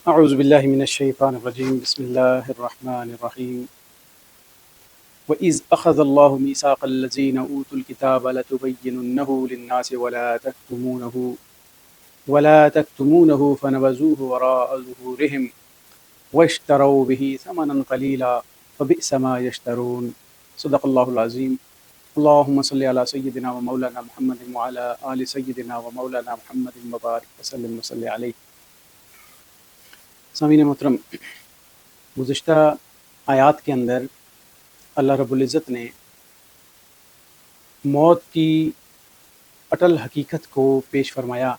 اعوذ باللہ من الشیطان الرجیم بسم اللہ الرحمن الرحیم وَإِذْ أَخَذَ اللَّهُ مِيثَاقَ الَّذِينَ أُوتُوا الْكِتَابَ لَتُبَيِّنُنَّهُ لِلنَّاسِ وَلَا تَكْتُمُونَهُ فَنَبَذُوهُ وَرَاءَ ظُهُورِهِمْ وَاشْتَرَوْا بِهِ ثَمَنًا قَلِيلًا فَبِئْسَ مَا يَشْتَرُونَ صدق اللہ العظیم۔ اللهم صل على سيدنا ومولانا محمد وعلى آل سيدنا ومولانا محمد وبارك وسلم وصلی علیہ۔ سامعین محترم، گزشتہ آیات کے اندر اللہ رب العزت نے موت کی اٹل حقیقت کو پیش فرمایا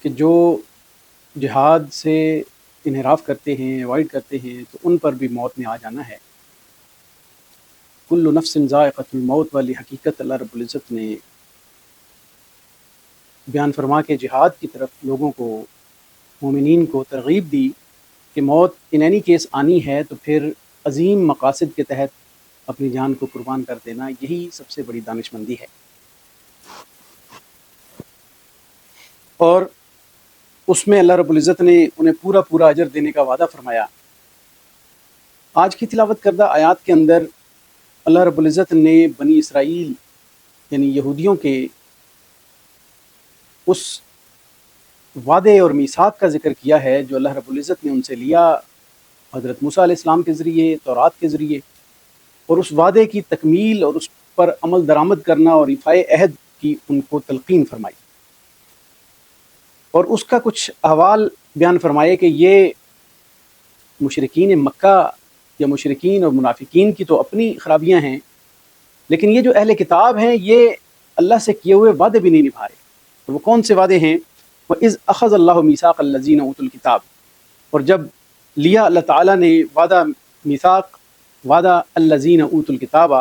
کہ جو جہاد سے انحراف کرتے ہیں، اوائڈ کرتے ہیں، تو ان پر بھی موت نے آ جانا ہے۔ کل نفس ذائقۃ الموت والی حقیقت اللہ رب العزت نے بیان فرما کے جہاد کی طرف لوگوں کو، مومنین کو ترغیب دی کہ موت ان اینی کیس آنی ہے تو پھر عظیم مقاصد کے تحت اپنی جان کو قربان کر دینا، یہی سب سے بڑی دانش مندی ہے۔ اور اس میں اللہ رب العزت نے انہیں پورا پورا اجر دینے کا وعدہ فرمایا۔ آج کی تلاوت کردہ آیات کے اندر اللہ رب العزت نے بنی اسرائیل یعنی یہودیوں کے اس وعدے اور میثاق کا ذکر کیا ہے جو اللہ رب العزت نے ان سے لیا حضرت موسیٰ علیہ السلام کے ذریعے، تورات کے ذریعے، اور اس وعدے کی تکمیل اور اس پر عمل درآمد کرنا اور ایفائے عہد کی ان کو تلقین فرمائی، اور اس کا کچھ احوال بیان فرمائے کہ یہ مشرکین مکہ یا مشرکین اور منافقین کی تو اپنی خرابیاں ہیں، لیکن یہ جو اہل کتاب ہیں یہ اللہ سے کیے ہوئے وعدے بھی نہیں نبھا رہے۔ اور وہ کون سے وعدے ہیں؟ وَإِذْ أَخَذَ اللَّهُ مِيثَاقَ الَّذِينَ أُوتُوا الْكِتَابَ، اور جب لیا اللہ تعالیٰ نے وعدہ میثاق، وعدہ الَّذِينَ أُوتُوا الْكِتَابَ،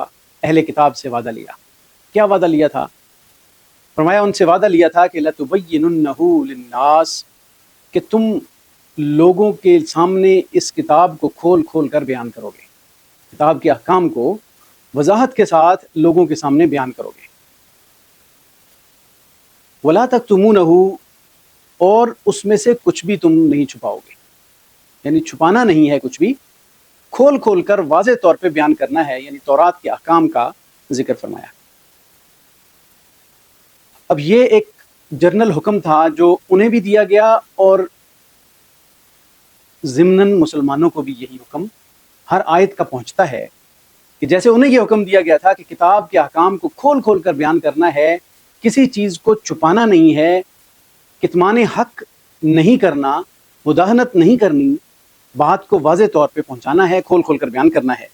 اہل کتاب سے وعدہ لیا۔ کیا وعدہ لیا تھا؟ فرمایا ان سے وعدہ لیا تھا کہ لَتُبَيِّنُنَّهُ لِلنَّاسِ، کہ تم لوگوں کے سامنے اس کتاب کو کھول کھول کر بیان کرو گے، کتاب کے احکام کو وضاحت کے ساتھ لوگوں کے سامنے بیان کرو گے۔ وَلَا تَكْتُمُونَهُ، اور اس میں سے کچھ بھی تم نہیں چھپاؤ گے، یعنی چھپانا نہیں ہے، کچھ بھی کھول کھول کر واضح طور پہ بیان کرنا ہے، یعنی تورات کے احکام کا ذکر فرمایا۔ اب یہ ایک جنرل حکم تھا جو انہیں بھی دیا گیا، اور ضمناً مسلمانوں کو بھی یہی حکم ہر آیت کا پہنچتا ہے کہ جیسے انہیں یہ حکم دیا گیا تھا کہ کتاب کے احکام کو کھول کھول کر بیان کرنا ہے، کسی چیز کو چھپانا نہیں ہے، کتمان حق نہیں کرنا، مداہنت نہیں کرنی، بات کو واضح طور پہ پہنچانا ہے، کھول کھول کر بیان کرنا ہے۔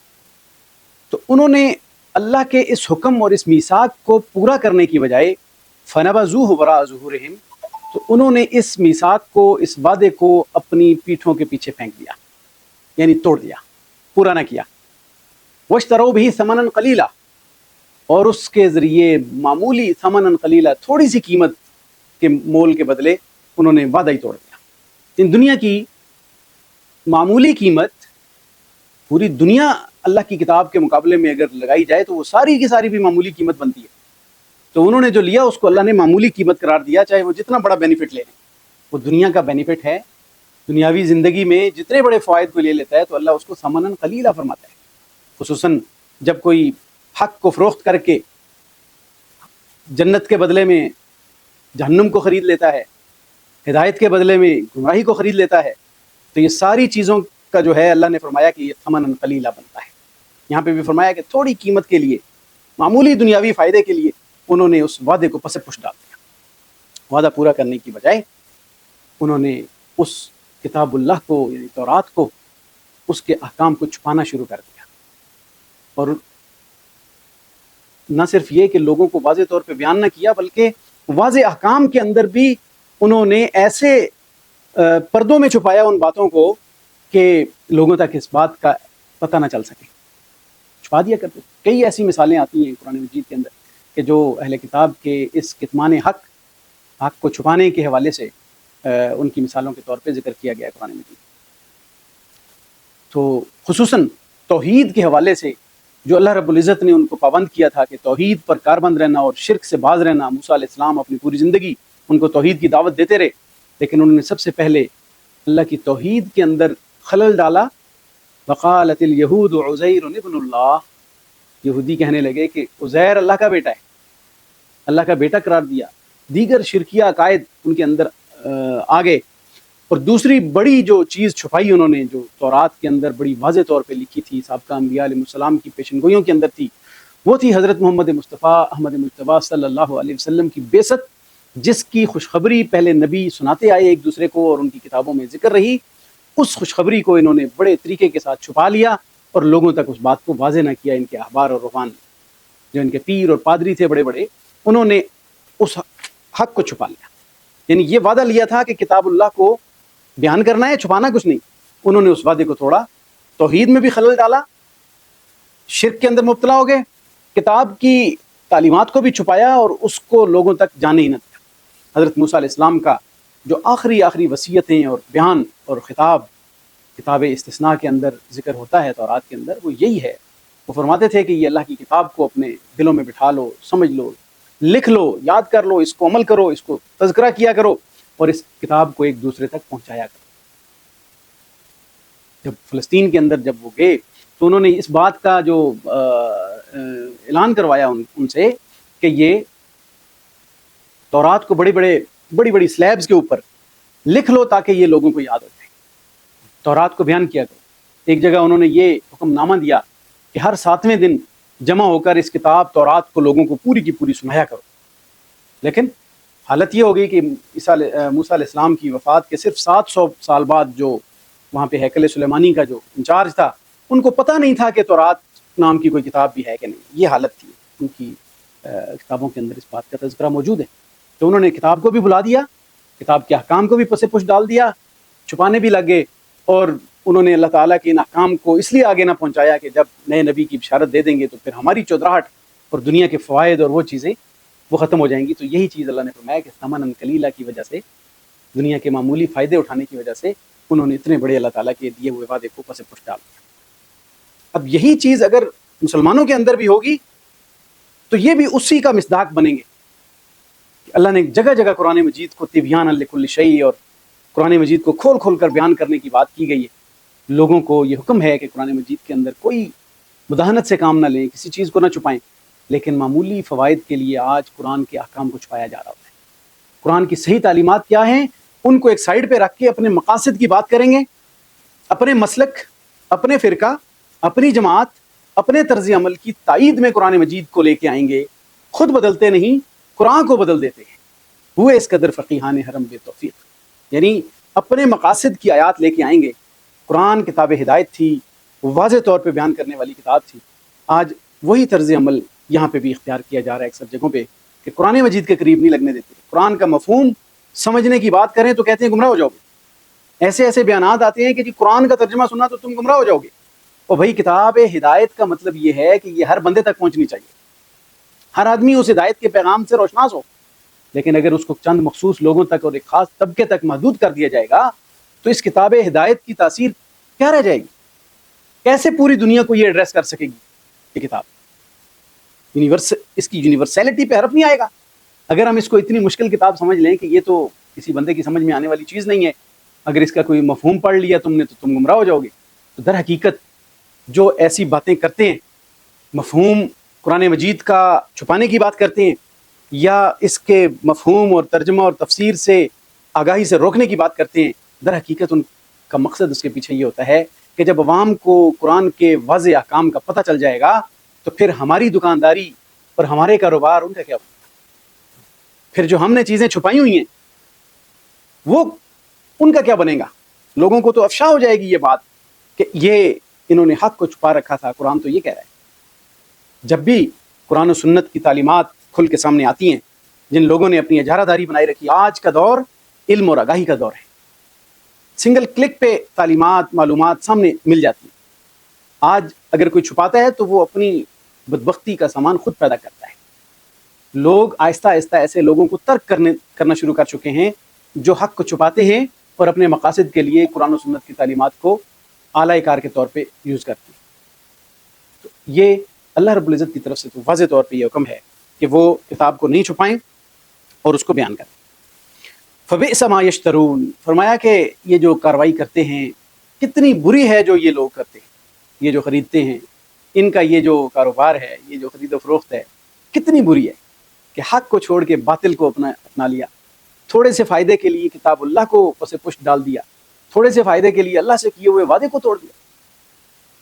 تو انہوں نے اللہ کے اس حکم اور اس میثاق کو پورا کرنے کی بجائے فَنَبَذُوهُ وَرَاءَ ظُهُورِهِمْ، تو انہوں نے اس میثاق کو، اس وعدے کو اپنی پیٹھوں کے پیچھے پھینک دیا، یعنی توڑ دیا، پورا نہ کیا۔ وَاشْتَرَوْا بِهِ ثَمَنًا قَلِيلًا، اور اس کے ذریعے معمولی ثمنًا قلیلا، تھوڑی سی قیمت کے مول کے بدلے انہوں نے وعدہ ہی توڑ دیا۔ ان دنیا کی معمولی قیمت پوری دنیا اللہ کی کتاب کے مقابلے میں اگر لگائی جائے تو وہ ساری کی ساری بھی معمولی قیمت بنتی ہے، تو انہوں نے جو لیا اس کو اللہ نے معمولی قیمت قرار دیا، چاہے وہ جتنا بڑا بینیفٹ لے لیں۔ وہ دنیا کا بینیفٹ ہے، دنیاوی زندگی میں جتنے بڑے فوائد کو لے لیتا ہے تو اللہ اس کو ثمنًا قلیلا فرماتا ہے۔ خصوصاً جب کوئی حق کو فروخت کر کے جنت کے بدلے میں جہنم کو خرید لیتا ہے، ہدایت کے بدلے میں گمراہی کو خرید لیتا ہے، تو یہ ساری چیزوں کا جو ہے اللہ نے فرمایا کہ یہ ثمنًا قلیلا بنتا ہے۔ یہاں پہ بھی فرمایا کہ تھوڑی قیمت کے لیے، معمولی دنیاوی فائدے کے لیے انہوں نے اس وعدے کو پس پش ڈال دیا۔ وعدہ پورا کرنے کی بجائے انہوں نے اس کتاب اللہ کو یعنی تورات کو، اس کے احکام کو چھپانا شروع کر دیا، اور نہ صرف یہ کہ لوگوں کو واضح طور پہ بیان نہ کیا، بلکہ واضح احکام کے اندر بھی انہوں نے ایسے پردوں میں چھپایا ان باتوں کو کہ لوگوں تک اس بات کا پتہ نہ چل سکے، چھپا دیا کرتے۔ کئی ایسی مثالیں آتی ہیں قرآن مجید کے اندر کہ جو اہل کتاب کے اس کتمان حق کو چھپانے کے حوالے سے ان کی مثالوں کے طور پہ ذکر کیا گیا ہے قرآن مجید۔ تو خصوصاً توحید کے حوالے سے جو اللہ رب العزت نے ان کو پابند کیا تھا کہ توحید پر کاربند رہنا اور شرک سے باز رہنا، موسیٰ علیہ السلام اپنی پوری زندگی ان کو توحید کی دعوت دیتے رہے، لیکن انہوں نے سب سے پہلے اللہ کی توحید کے اندر خلل ڈالا. وقالت الیہود عزیر ابن اللہ، یہودی کہنے لگے کہ عزیر اللہ کا بیٹا ہے، اللہ کا بیٹا قرار دیا. دیگر شرکیہ عقائد ان کے اندر آ گئے. اور دوسری بڑی جو چیز چھپائی انہوں نے، جو تورات کے اندر بڑی واضح طور پہ لکھی تھی، سابقہ انبیاء علیہ السلام کی پیشن گوئیوں کے اندر تھی، وہ تھی حضرت محمد مصطفیٰ احمد مجتبیٰ صلی اللہ علیہ وسلم کی بعثت، جس کی خوشخبری پہلے نبی سناتے آئے ایک دوسرے کو اور ان کی کتابوں میں ذکر رہی. اس خوشخبری کو انہوں نے بڑے طریقے کے ساتھ چھپا لیا اور لوگوں تک اس بات کو واضح نہ کیا. ان کے احبار اور روحان، جو ان کے پیر اور پادری تھے بڑے بڑے، انہوں نے اس حق کو چھپا لیا. یعنی یہ وعدہ لیا تھا کہ کتاب اللہ کو بیان کرنا ہے، چھپانا کچھ نہیں. انہوں نے اس وعدے کو توڑا، توحید میں بھی خلل ڈالا، شرک کے اندر مبتلا ہو گئے، کتاب کی تعلیمات کو بھی چھپایا اور اس کو لوگوں تک جانے ہی نہ دیا. حضرت موسیٰ علیہ السلام کا جو آخری وصیتیں اور بیان اور خطاب کتاب استثناء کے اندر ذکر ہوتا ہے تورات کے اندر، وہ یہی ہے. وہ فرماتے تھے کہ یہ اللہ کی کتاب کو اپنے دلوں میں بٹھا لو، سمجھ لو، لکھ لو، یاد کر لو، اس کو عمل کرو، اس کو تذکرہ کیا کرو اور اس کتاب کو ایک دوسرے تک پہنچایا کرو. جب فلسطین کے اندر جب وہ گئے تو انہوں نے اس بات کا جو اعلان کروایا ان سے کہ یہ تورات کو بڑی سلیبز کے اوپر لکھ لو تاکہ یہ لوگوں کو یاد ہو جائے. تورات کو بیان کیا کرو. ایک جگہ انہوں نے یہ حکم نامہ دیا کہ ہر 7ویں دن جمع ہو کر اس کتاب تورات کو لوگوں کو پوری کی پوری سنایا کرو. لیکن حالت یہ ہو گئی کہ موسیٰ علیہ السلام کی وفات کے صرف 700 سال بعد جو وہاں پہ ہیکل سلیمانی کا جو انچارج تھا، ان کو پتہ نہیں تھا کہ تورات نام کی کوئی کتاب بھی ہے کہ نہیں. یہ حالت تھی. ان کی کتابوں کے اندر اس بات کا تذکرہ موجود ہے. تو انہوں نے کتاب کو بھی بھلا دیا، کتاب کے احکام کو بھی پس پش ڈال دیا، چھپانے بھی لگ گئے. اور انہوں نے اللہ تعالیٰ کے ان احکام کو اس لیے آگے نہ پہنچایا کہ جب نئے نبی کی بشارت دے دیں گے تو پھر ہماری چودراہٹ اور دنیا کے فوائد اور وہ چیزیں وہ ختم ہو جائیں گی. تو یہی چیز اللہ نے فرمایا کہ ثمنً قلیلا کی وجہ سے، دنیا کے معمولی فائدے اٹھانے کی وجہ سے انہوں نے اتنے بڑے اللہ تعالیٰ کے دیے ہوئے وعدے کو پس پش ڈال دیا. اب یہی چیز اگر مسلمانوں کے اندر بھی ہوگی تو یہ بھی اسی کا مصداق بنیں گے. اللہ نے جگہ جگہ قرآن مجید کو تبیان لکل شیء اور قرآن مجید کو کھول کھول کر بیان کرنے کی بات کی گئی ہے. لوگوں کو یہ حکم ہے کہ قرآن مجید کے اندر کوئی مداہنت سے کام نہ لیں، کسی چیز کو نہ چھپائیں. لیکن معمولی فوائد کے لیے آج قرآن کے احکام کو چھپایا جا رہا ہوتا ہے. قرآن کی صحیح تعلیمات کیا ہیں ان کو ایک سائیڈ پہ رکھ کے اپنے مقاصد کی بات کریں گے، اپنے مسلک، اپنے فرقہ، اپنی جماعت، اپنے طرز عمل کی تائید میں قرآن مجید کو لے کے آئیں گے. خود بدلتے نہیں، قرآن کو بدل دیتے ہیں. ہوئے اس قدر فقیحان حرم بے توفیق، یعنی اپنے مقاصد کی آیات لے کے آئیں گے. قرآن کتاب ہدایت تھی، واضح طور پہ بیان کرنے والی کتاب تھی. آج وہی طرز عمل یہاں پہ بھی اختیار کیا جا رہا ہے اکثر جگہوں پہ کہ قرآن مجید کے قریب نہیں لگنے دیتے. قرآن کا مفہوم سمجھنے کی بات کریں تو کہتے ہیں گمراہ ہو جاؤ گے. ایسے بیانات آتے ہیں کہ جی قرآن کا ترجمہ سننا تو تم گمراہ ہو جاؤ گے. اور بھائی کتاب ہدایت کا مطلب یہ ہے کہ یہ ہر بندے تک پہنچنی چاہیے، ہر آدمی اس ہدایت کے پیغام سے روشناس ہو. لیکن اگر اس کو چند مخصوص لوگوں تک اور ایک خاص طبقے تک محدود کر دیا جائے گا تو اس کتاب ہدایت کی تاثیر کیا رہ جائے گی؟ کیسے پوری دنیا کو یہ ایڈریس کر سکے گی یہ کتاب؟ اس کی یونیورسلٹی پہ حرف نہیں آئے گا. اگر ہم اس کو اتنی مشکل کتاب سمجھ لیں کہ یہ تو کسی بندے کی سمجھ میں آنے والی چیز نہیں ہے، اگر اس کا کوئی مفہوم پڑھ لیا تم نے تو تم گمراہ ہو جاؤ گے. تو در حقیقت جو ایسی باتیں کرتے ہیں، مفہوم قرآن مجید کا چھپانے کی بات کرتے ہیں یا اس کے مفہوم اور ترجمہ اور تفسیر سے آگاہی سے روکنے کی بات کرتے ہیں، در حقیقت ان کا مقصد اس کے پیچھے یہ ہوتا ہے کہ جب عوام کو قرآن کے واضح احکام کا پتہ چل جائے گا تو پھر ہماری دکانداری اور ہمارے کاروبار ان کا کیا ہوگا؟ پھر جو ہم نے چیزیں چھپائی ہوئی ہیں وہ ان کا کیا بنے گا؟ لوگوں کو تو افشا ہو جائے گی یہ بات کہ یہ انہوں نے حق کو چھپا رکھا تھا. قرآن تو یہ کہہ رہا ہے. جب بھی قرآن و سنت کی تعلیمات کھل کے سامنے آتی ہیں، جن لوگوں نے اپنی اجارہ داری بنائی رکھی، آج کا دور علم اور آگاہی کا دور ہے. سنگل کلک پہ تعلیمات، معلومات سامنے مل جاتی ہیں. آج اگر کوئی چھپاتا ہے تو وہ اپنی بدبختی کا سامان خود پیدا کرتا ہے. لوگ آہستہ آہستہ ایسے لوگوں کو ترک کرنا شروع کر چکے ہیں جو حق کو چھپاتے ہیں اور اپنے مقاصد کے لیے قرآن و سنت کی تعلیمات کو اعلی کار کے طور پہ یوز کرتے ہیں. تو یہ اللہ رب العزت کی طرف سے تو واضح طور پہ یہ حکم ہے کہ وہ کتاب کو نہیں چھپائیں اور اس کو بیان کریں. فبئس ما یشترون، فرمایا کہ یہ جو کاروائی کرتے ہیں کتنی بری ہے جو یہ لوگ کرتے ہیں، یہ جو خریدتے ہیں، ان کا یہ جو کاروبار ہے، یہ جو خرید و فروخت ہے کتنی بری ہے کہ حق کو چھوڑ کے باطل کو اپنا لیا، تھوڑے سے فائدے کے لیے کتاب اللہ کو اسے پشت ڈال دیا، تھوڑے سے فائدے کے لیے اللہ سے کیے ہوئے وعدے کو توڑ دیا،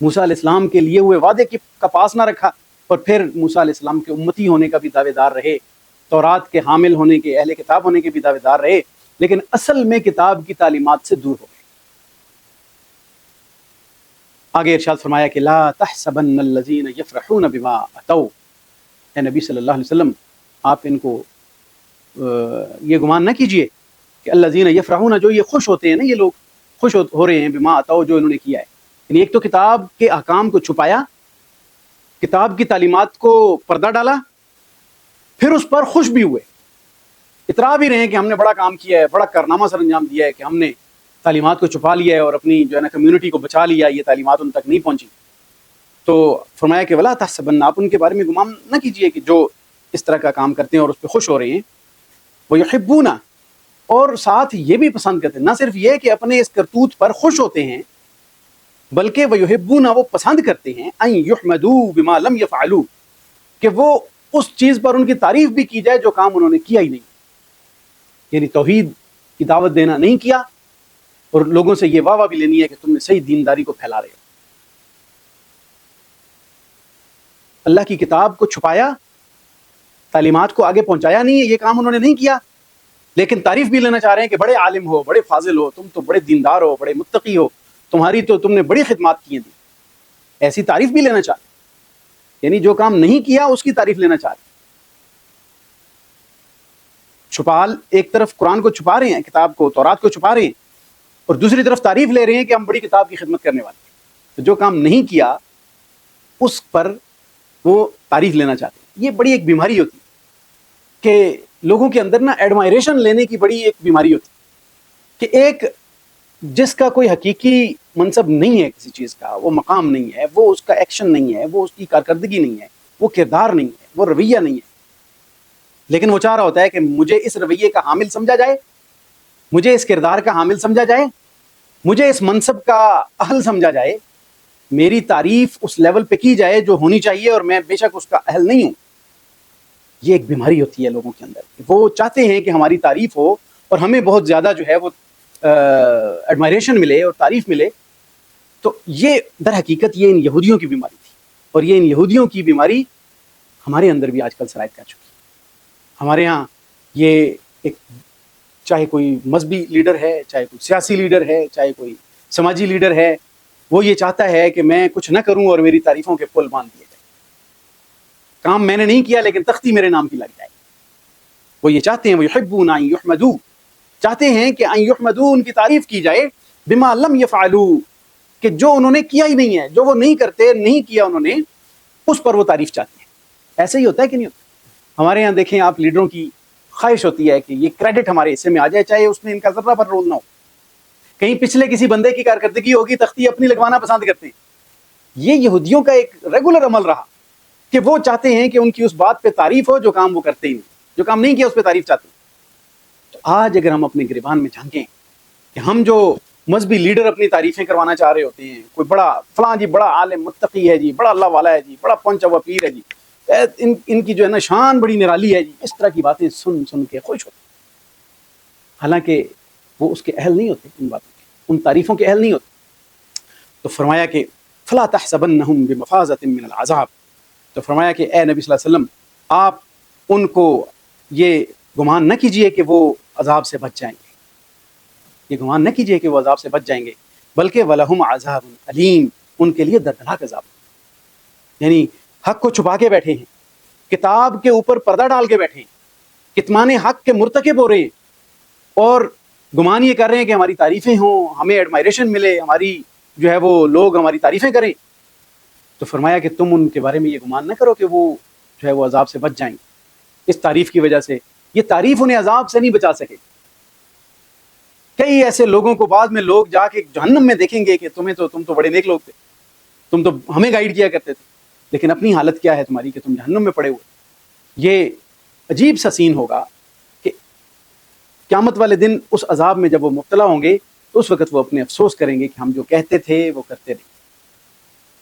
موسیٰ علیہ السلام کے لیے ہوئے وعدے کا پاس نہ رکھا، اور پھر موسیٰ علیہ السلام کے امتی ہونے کا بھی دعوے دار رہے، تورات کے حامل ہونے کے، اہل کتاب ہونے کے بھی دعوے دار رہے، لیکن اصل میں کتاب کی تعلیمات سے دور ہو گئے۔ آگے ارشاد فرمایا کہ لا تحسبن الذین یفرحون بما اتوا، اے نبی صلی اللہ علیہ وسلم آپ ان کو یہ گمان نہ کیجئے کہ الذین یفرحون، جو یہ خوش ہوتے ہیں نا، یہ لوگ خوش ہو رہے ہیں بما اتوا، جو انہوں نے کیا ہے، یعنی ایک تو کتاب کے احکام کو چھپایا، کتاب کی تعلیمات کو پردہ ڈالا، پھر اس پر خوش بھی ہوئے، اترا بھی رہے ہیں کہ ہم نے بڑا کام کیا ہے، بڑا کارنامہ سر انجام دیا ہے کہ ہم نے تعلیمات کو چھپا لیا ہے اور اپنی جو ہے نا کمیونٹی کو بچا لیا، یہ تعلیمات ان تک نہیں پہنچی۔ تو فرمایا کہ ولا تحسبن، آپ ان کے بارے میں گمان نہ کیجئے کہ جو اس طرح کا کام کرتے ہیں اور اس پہ خوش ہو رہے ہیں، وَيُحِبُّونَ، اور ساتھ یہ بھی پسند کرتے ہیں، نہ صرف یہ کہ اپنے اس کرتوت پر خوش ہوتے ہیں، بلکہ وَيُحِبُّونَ، وہ پسند کرتے ہیں أَن يُحْمَدُوا بِمَا لَمْ يَفْعَلُوا، کہ وہ اس چیز پر ان کی تعریف بھی کی جائے جو کام انہوں نے کیا ہی نہیں، یعنی توحید کی دعوت دینا نہیں کیا، اور لوگوں سے یہ واہ بھی لینی ہے کہ تم نے صحیح دینداری کو پھیلا رہے ہو، اللہ کی کتاب کو چھپایا، تعلیمات کو آگے پہنچایا نہیں ہے، یہ کام انہوں نے نہیں کیا، لیکن تعریف بھی لینا چاہ رہے ہیں کہ بڑے عالم ہو، بڑے فاضل ہو، تم تو بڑے دیندار ہو، بڑے متقی ہو، تمہاری تو تم نے بڑی خدمات کی ہیں دی، ایسی تعریف بھی لینا چاہ رہے ہیں، یعنی جو کام نہیں کیا اس کی تعریف لینا چاہ رہے ہیں۔ چھپال ایک طرف قرآن کو چھپا رہے ہیں، کتاب کو، تورات کو چھپا رہے ہیں، اور دوسری طرف تعریف لے رہے ہیں کہ ہم بڑی کتاب کی خدمت کرنے والے ہیں، تو جو کام نہیں کیا اس پر وہ تعریف لینا چاہتے ہیں۔ یہ بڑی ایک بیماری ہوتی ہے کہ لوگوں کے اندر نا ایڈمائریشن لینے کی بڑی ایک بیماری ہوتی ہے کہ ایک جس کا کوئی حقیقی منصب نہیں ہے، کسی چیز کا وہ مقام نہیں ہے، وہ اس کا ایکشن نہیں ہے، وہ اس کی کارکردگی نہیں ہے، وہ کردار نہیں ہے، وہ رویہ نہیں ہے، لیکن وہ چاہ رہا ہوتا ہے کہ مجھے اس رویے کا حامل سمجھا جائے، مجھے اس کردار کا حامل سمجھا جائے، مجھے اس منصب کا اہل سمجھا جائے، میری تعریف اس لیول پہ کی جائے جو ہونی چاہیے، اور میں بے شک اس کا اہل نہیں ہوں۔ یہ ایک بیماری ہوتی ہے لوگوں کے اندر، وہ چاہتے ہیں کہ ہماری تعریف ہو اور ہمیں بہت زیادہ جو ہے وہ ایڈمائریشن ملے اور تعریف ملے۔ تو یہ در حقیقت یہ ان یہودیوں کی بیماری تھی، اور یہ ان یہودیوں کی بیماری ہمارے اندر بھی آج کل سرایت کر چکی ہے۔ ہمارے ہاں یہ ایک، چاہے کوئی مذہبی لیڈر ہے، چاہے کوئی سیاسی لیڈر ہے، چاہے کوئی سماجی لیڈر ہے، وہ یہ چاہتا ہے کہ میں کچھ نہ کروں اور میری تعریفوں کے پل باندھ دیے جائیں، کام میں نے نہیں کیا لیکن تختی میرے نام کی لگ جائے۔ وہ یہ چاہتے ہیں، وہ یحبون ان یحمدوا، چاہتے ہیں کہ ان یحمدوا، ان کی تعریف کی جائے، بما لم یفعلوا، کہ جو انہوں نے کیا ہی نہیں ہے، جو وہ نہیں کرتے، نہیں کیا انہوں نے، اس پر وہ تعریف چاہتے ہیں۔ ایسے ہی ہوتا ہے کہ نہیں ہوتا؟ ہمارے یہاں دیکھیں آپ، لیڈروں کی خواہش ہوتی ہے کہ یہ کریڈٹ ہمارے حصے میں آ جائے، چاہے اس میں ان کا ذرہ پر رول نہ ہو، کہیں پچھلے کسی بندے کی کارکردگی ہوگی، تختی اپنی لگوانا پسند کرتے ہیں۔ یہ یہودیوں کا ایک ریگولر عمل رہا کہ وہ چاہتے ہیں کہ ان کی اس بات پہ تعریف ہو جو کام وہ کرتے ہی نہیں، جو کام نہیں کیا اس پہ تعریف چاہتے ہیں۔ تو آج اگر ہم اپنے گریبان میں جھانکیں کہ ہم جو مذہبی لیڈر اپنی تعریفیں کروانا چاہ رہے ہوتے ہیں، کوئی بڑا فلاں جی بڑا عالم متقی ہے جی، بڑا اللہ والا ہے جی، بڑا پنچ ہوا پیر ہے جی، ان کی جو ہے نا شان بڑی نرالی ہے جی، اس طرح کی باتیں سن سن کے خوش ہوتے ہیں، حالانکہ وہ اس کے اہل نہیں ہوتے، ان باتوں کے، ان تعریفوں کے اہل نہیں ہوتے۔ تو فرمایا کہ فلا تحسبنہم بمفازۃ من العذاب، تو فرمایا کہ اے نبی صلی اللہ علیہ وسلم آپ ان کو یہ گمان نہ کیجئے کہ وہ عذاب سے بچ جائیں گے، یہ گمان نہ کیجئے کہ وہ عذاب سے بچ جائیں گے، بلکہ وَلَهُمْ عَذَابٌ علیم، ان کے لیے دردناک عذاب، یعنی حق کو چھپا کے بیٹھے ہیں، کتاب کے اوپر پردہ ڈال کے بیٹھے ہیں، کتمان حق کے مرتکب ہو رہے ہیں، اور گمان یہ کر رہے ہیں کہ ہماری تعریفیں ہوں، ہمیں ایڈمائریشن ملے، ہماری جو ہے وہ لوگ ہماری تعریفیں کریں۔ تو فرمایا کہ تم ان کے بارے میں یہ گمان نہ کرو کہ وہ جو ہے وہ عذاب سے بچ جائیں گے اس تعریف کی وجہ سے، یہ تعریف انہیں عذاب سے نہیں بچا سکے۔ کئی ایسے لوگوں کو بعد میں لوگ جا کے جہنم میں دیکھیں گے کہ تم تو بڑے نیک لوگ تھے، تم تو ہمیں گائیڈ کیا کرتے تھے، لیکن اپنی حالت کیا ہے تمہاری کہ تم جہنم میں پڑے ہوئے۔ یہ عجیب سا سین ہوگا کہ قیامت والے دن اس عذاب میں جب وہ مبتلا ہوں گے تو اس وقت وہ اپنے افسوس کریں گے کہ ہم جو کہتے تھے وہ کرتے نہیں،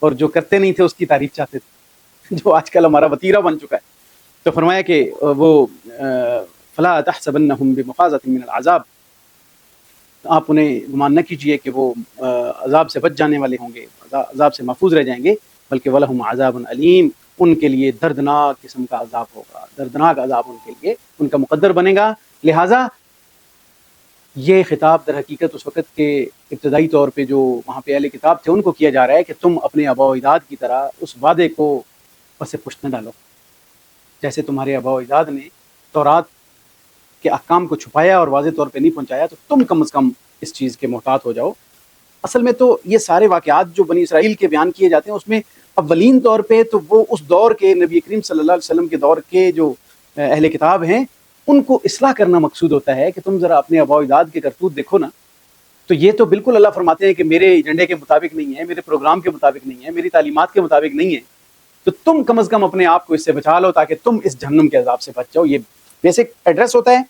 اور جو کرتے نہیں تھے اس کی تعریف چاہتے تھے، جو آج کل ہمارا وتیرہ بن چکا ہے۔ تو فرمایا کہ وہ فلا تحسبنہم بمفازۃ من العذاب، آپ انہیں گمان نہ کیجئے کہ وہ عذاب سے بچ جانے والے ہوں گے، عذاب سے محفوظ رہ جائیں گے، بلکہ وَلَهُمْ عَذَابٌ علیم، ان کے لیے دردناک قسم کا عذاب ہوگا، دردناک عذاب ان کے لیے ان کا مقدر بنے گا۔ لہٰذا یہ خطاب در حقیقت اس وقت کے ابتدائی طور پہ جو وہاں پہ اہل کتاب تھے ان کو کیا جا رہا ہے کہ تم اپنے آباء و اجداد کی طرح اس وعدے کو پس پشت نہ ڈالو، جیسے تمہارے آباء و اجداد نے تورات کے احکام کو چھپایا اور واضح طور پہ نہیں پہنچایا، تو تم کم از کم اس چیز کے محتاط ہو جاؤ۔ اصل میں تو یہ سارے واقعات جو بنی اسرائیل کے بیان کیے جاتے ہیں اس میں اولین طور پہ تو وہ اس دور کے نبی کریم صلی اللہ علیہ وسلم کے دور کے جو اہل کتاب ہیں ان کو اصلاح کرنا مقصود ہوتا ہے کہ تم ذرا اپنے آباء و اجداد کے کرتوت دیکھو نا، تو یہ تو بالکل اللہ فرماتے ہیں کہ میرے ایجنڈے کے مطابق نہیں ہے، میرے پروگرام کے مطابق نہیں ہے، میری تعلیمات کے مطابق نہیں ہے، تو تم کم از کم اپنے آپ کو اس سے بچا لو تاکہ تم اس جہنم کے عذاب سے بچ جاؤ۔ یہ بیسک ایڈریس ہوتا ہے۔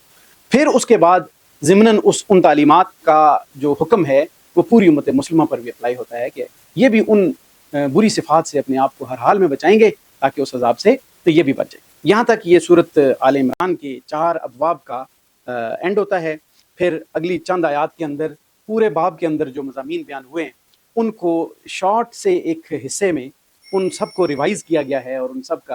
پھر اس کے بعد ضمناً ان تعلیمات کا جو حکم ہے وہ پوری امت مسلمہ پر بھی اپلائی ہوتا ہے کہ یہ بھی ان بری صفات سے اپنے آپ کو ہر حال میں بچائیں گے تاکہ اس عذاب سے تو یہ بھی بچ جائے۔ یہاں تک یہ صورت آل عمران کے 4 ابواب کا اینڈ ہوتا ہے۔ پھر اگلی چند آیات کے اندر پورے باب کے اندر جو مضامین بیان ہوئے ہیں ان کو شارٹ سے ایک حصے میں ان سب کو ریوائز کیا گیا ہے اور ان سب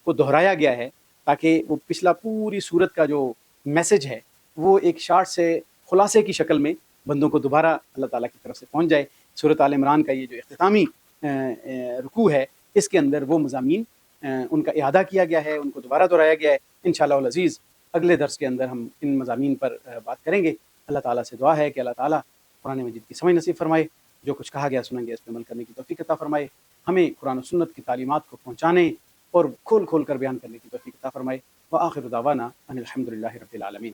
کو دہرایا گیا ہے تاکہ وہ پچھلا پوری صورت کا جو میسج ہے وہ ایک شارٹ سے خلاصے کی شکل میں بندوں کو دوبارہ اللہ تعالیٰ کی طرف سے پہنچ جائے۔ سورۃ آل عمران کا یہ جو اختتامی رکوع ہے اس کے اندر وہ مضامین ان کا اعادہ کیا گیا ہے، ان کو دوبارہ دہرایا گیا ہے۔ انشاءاللہ العزیز اگلے درس کے اندر ہم ان مضامین پر بات کریں گے۔ اللہ تعالیٰ سے دعا ہے کہ اللہ تعالیٰ قرآن مجید کی سمجھ نصیب فرمائے، جو کچھ کہا گیا سنیں گے اس پہ عمل کرنے کی توفیق عطا فرمائے، ہمیں قرآن و سنت کی تعلیمات کو پہنچانے اور کھول کھول کر بیان کرنے کی توفیق عطا فرمائے۔ وآخر دعوانا ان الحمد للہ رب العالمین۔